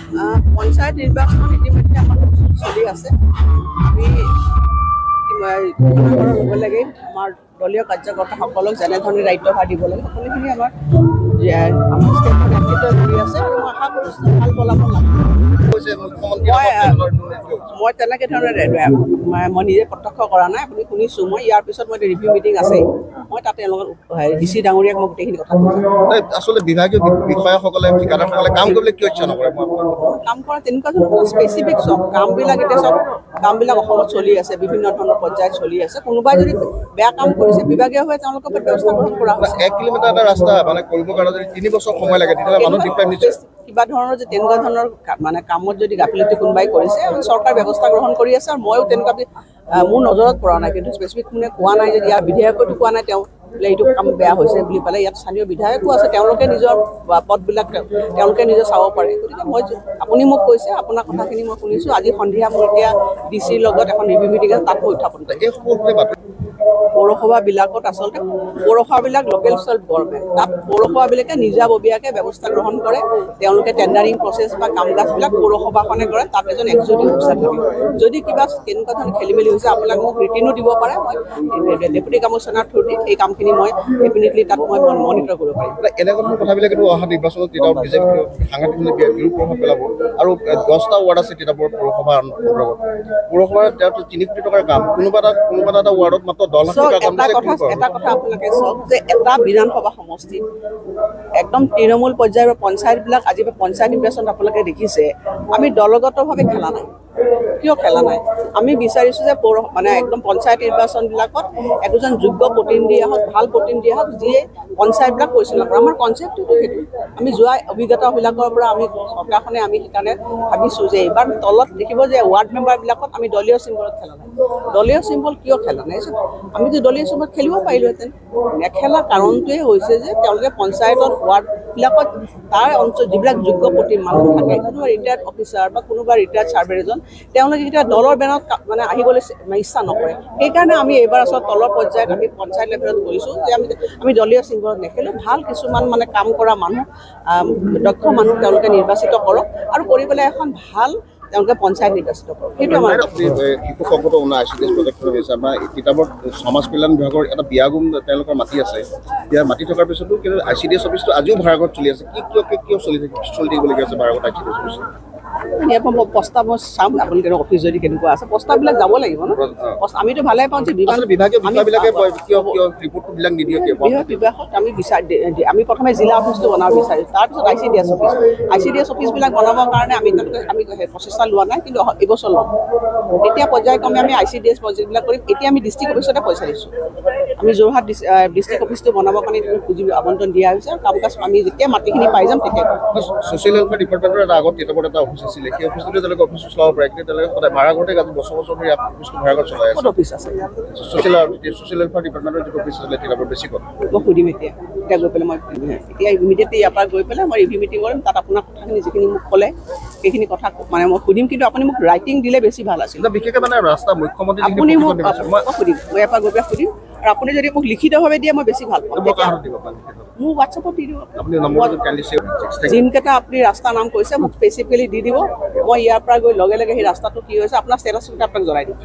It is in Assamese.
পঞ্চায়ত নিৰ্বাচন ইতিমধ্যে আমাৰ চলি আছে। আমি লগে লগে আমাৰ দলীয় কাৰ্যকৰ্তাসকলক যেনেধৰণে দায়িত্বভাৰ দিব লাগে সকলোখিনি আমাৰ ষ্টেটৰ নেতৃত্বই কৰি আছে আৰু মই আশা কৰিছোঁ ভাল ফলাফল লাভ মই তেনেকৈ ধৰণে মই নিজে প্ৰত্যক্ষ কৰা নাই, আপুনি শুনিছোঁ। মই ইয়াৰ পিছত মই ৰিভিউ মিটিং আছে, মই তাতে লগত ডিচি ডাঙৰীয়াক মই গোটেইখিনি কথা কৈছোঁ। আচলতে বিভাগীয় বিষয়াসকলে ঠিকাদাৰসকলে কাম কৰিবলৈ কিয় ইচ্ছা নকৰে? কাম কৰা তেনেকুৱা স্পেচিফিক চব কামবিলাক এতিয়া চব কামবিলাক অসমত চলি আছে, বিভিন্ন ধৰণৰ পৰ্যায়ত চলি আছে। কোনোবাই যদি বেয়া কাম কৰিছে বিভাগীয়ভাৱে তেওঁলোকৰ ওপৰত ব্যৱস্থা গ্ৰহণ কৰা হৈছে। 1 কিলোমিটাৰ এটা ৰাস্তা মানে কৰিবৰ কাৰণে যদি 3 বছৰ সময় লাগে তেতিয়াহ'লে মানুহ দিগদাৰ নিশ্চয়। কিবা ধৰণৰ যে তেনেকুৱা ধৰণৰ মানে কামত যদি গাফিলতি কোনোবাই কৰিছে চৰকাৰ ব্যৱস্থা গ্ৰহণ কৰি আছে আৰু ময়ো তেনেকুৱা মোৰ নজৰত পৰা নাই, কিন্তু স্পেচিফিক কোনে কোৱা নাই যে ইয়াৰ বিধায়কতো কোৱা নাই তেওঁ বোলে এইটো কাম বেয়া হৈছে বুলি পেলাই। ইয়াত স্থানীয় বিধায়কো আছে, তেওঁলোকে নিজৰ পদবিলাক তেওঁলোকে নিজে চাব পাৰে। গতিকে মই আপুনি মোক কৈছে, আপোনাৰ কথাখিনি মই শুনিছোঁ। আজি সন্ধিয়া মোৰ এতিয়া ডিচিৰ লগত এখন ৰিভিউ মিটিং আছে, তাত মই উত্থাপন কৰিম। পৌৰসভাবিলাকত আচলতে পৌৰসভাবিলাক লোকেল চেল্ফ গভৰ্ণমেণ্ট, তাত পৌৰসভাবিলাকে নিজাববীয়াকৈ ব্যৱস্থা গ্ৰহণ কৰে। তেওঁলোকে টেণ্ডাৰিং প্ৰচেছ বা কাম কাজবিলাক পৌৰসভাখনে কৰে, তাত এজন এক্সিকিউটিভ অফিচাৰ থাকে। যদি কিবা তেনেকুৱা ধৰণৰ খেলি মেলি হৈছে আপোনাক মোক ৰিটিনো দিব পাৰে, মই ডেপুটি কমিশ্যনাৰ থ্ৰু দি এই কামখিনি মই ডেফিনেটলি তাত মই মনিটৰ কৰিব পাৰিম। এনেকুৱা ধৰণৰ কথাবিলাক কিন্তু অহা নিৰ্বাচনত তেতিয়া বিজেপি সাংঘাতিক বিৰোধ প্ৰভাৱ পেলাব আৰু 10টা ৱাৰ্ড আছে তিতাবৰ পৌৰসভাৰ অন্তৰ্গত। পৌৰসভাৰ 3 কোটি টকাৰ কাম কোনোবা এটা ৱাৰ্ডত মাত্ৰ 10 লাখ টকা কাম এটা কথা আপোনালোকে চাওক যে এটা বিধানসভা সমষ্টিত একদম তৃণমূল পৰ্যায়ৰ পঞ্চায়তবিলাক আজি পঞ্চায়ত নিৰ্বাচনত আপোনালোকে দেখিছে আমি দলগতভাৱে খেলা নাই। কিয় খেলা নাই? আমি বিচাৰিছোঁ যে মানে একদম পঞ্চায়ত নিৰ্বাচনবিলাকত একোজন যোগ্য প্ৰতিনিধি আহক, ভাল প্ৰতিনিধি আহক, যিয়ে পঞ্চায়তবিলাক পৰিচালনা কৰে। আমাৰ কনচেপ্টটো সেইটো। আমি যোৱা অভিজ্ঞতাবিলাকৰ পৰা আমি চৰকাৰখনে আমি সেইকাৰণে ভাবিছোঁ যে এইবাৰ তলত দেখিব যে ৱাৰ্ড মেম্বাৰবিলাকত আমি দলীয় চিম্বলত খেলা নাই। দলীয় চিম্বল কিয় খেলা নাই? আমি যদি দলীয় চিম্বল খেলিব পাৰিলোহেঁতেন। নেখেলা কাৰণটোৱে হৈছে যে তেওঁলোকে পঞ্চায়তত ৱাৰ্ডবিলাকত তাৰ অঞ্চল যিবিলাক যোগ্য মানুহ থাকে, কোনোবা ৰিটায়াৰ্ড অফিচাৰ বা কোনোবা ৰিটায়াৰ্ড চাৰ্ভেৰ এজন, তেওঁলোকে কেতিয়াবা দলৰ বেনত মানে আহিবলৈ ইচ্ছা নকৰে। সেইকাৰণে আমি এইবাৰ আচলতে তলৰ পৰ্যায়ত আমি পঞ্চায়ত লেভেলত কৰিছোঁ যে আমি দলীয় চিম্বলত নেখেলোঁ। ভাল কিছুমান মানে কাম কৰা মানুহ, দক্ষ মানুহ তেওঁলোকে নিৰ্বাচিত কৰক আৰু কৰি পেলাই এখন ভাল তেওঁলোকে পঞ্চায়ত নিৰ্বাচিত কৰক। সেইটো আমাৰ শিশু সংকট ICDS প্ৰজেক্টৰ হৈছে আমাৰ তিতাবৰ সমাজ কল্যাণ বিভাগৰ এটা বিয়াগুম তেওঁলোকৰ মাটি আছে। এতিয়া মাটি থকাৰ পিছতো কিন্তু ICDS অফিচটো আজিও ভাড়াঘৰত চলি আছে। কিয় চলি থাকিবলগীয়া আছে ভাড়াঘৰত ICDS অফিচ? ইয়াৰ পৰা প্ৰস্তাৱ মই চাম, আপোনালোকে অফিচ যদি কেনেকুৱা আছে প্ৰস্তাৱবিলাক যাব লাগিব ন। আমিতো ভালে পাওঁ যে বিভাগীয় ৰিপৰ্টবিলাক নিদিয়ে বিভাগত আমি প্ৰথমে জিলা অফিচটো বনাব বিচাৰিছোঁ, তাৰপিছত ICDS অফিচবিলাক বনাবৰ কাৰণে আমি প্ৰচেষ্টা লোৱা নাই, কিন্তু এইবছৰ ল'ম। তেতিয়া পৰ্যায়ক্ৰমে আমি ICDS প্ৰজেক্টবিলাক কৰিম। এতিয়া আমি ডিষ্ট্ৰিক্ট অফিচতে পইচা দিছোঁ। আমি যোৰহাট ডিষ্ট্ৰিক্ট অফিচটো বনাবৰ কাৰণে পুঁজি আবণ্টন দিয়া হৈছে। কাম কাজ আমি যেতিয়া মাটিখিনি পাই যাম তেতিয়া ছ'চিয়েল ৱেলফেয়াৰ ডিপাৰ্টমেণ্টৰ এটা আগত তিতাবৰত এটা অফিচ আছিলে, সেই অফিচটোতে তেওঁলোকে অফিচ চলাব পাৰে, কিন্তু তেওঁলোকে সদায় ভাড়াঘৰতে বছৰ ধৰি অফিচটো ভাড়াঘৰত চলাই আছে। ক'ত অফিচ আছে? ছ'চিয়েল ৱেলফেয়াৰ ডিপাৰ্টমেণ্টৰ যিটো অফিচ আছিলে তিতাবৰত বেছি ক'ত? মই সুধিম এতিয়া গৈ পেলাই মই এতিয়া ইমিডিয়েটলি ইয়াৰ পৰা গৈ পেলাই মই ৰিভিউ মিটিং কৰিম। তাত আপোনাৰ কথাখিনি যিখিনি মোক ক'লে সেইখিনি কথা মানে মই সুধিম, কিন্তু আপুনি মোক ৰাইটিং দিলে বেছি ভাল আছিল। বিশেষকৈ মানে ৰাস্তা মুখ্যমন্ত্ৰী আপুনি মোক সুধিম, মই ইয়াৰ পৰা গৈ পেলাই সুধিম আৰু আপুনি যদি মোক লিখিতভাৱে দিয়ে মই বেছি ভাল পাম। মোৰ হোৱাটছএপত দি দিব। যিকেইটা আপুনি ৰাস্তাৰ নাম কৈছে মোক স্পেচিফিকেলি দি দিব। মই ইয়াৰ পৰা গৈ লগে লগে সেই ৰাস্তাটো কি হৈছে আপোনাৰ ষ্টেটাছটো আপোনাক জনাই দিম।